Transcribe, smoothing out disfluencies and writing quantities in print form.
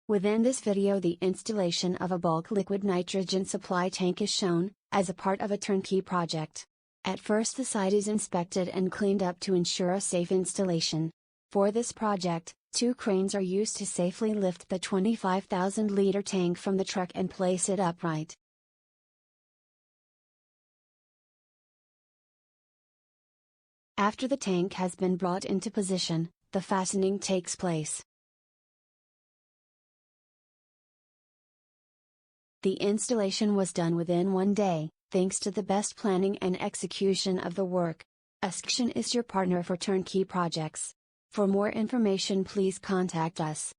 Within this video, the installation of a bulk liquid nitrogen supply tank is shown, as a part of a turnkey project. At first the site is inspected and cleaned up to ensure a safe installation. For this project, 2 cranes are used to safely lift the 25,000-liter tank from the truck and place it upright. After the tank has been brought into position, the fastening takes place. The installation was done within 1 day, thanks to the best planning and execution of the work. Askion is your partner for turnkey projects. For more information, please contact us.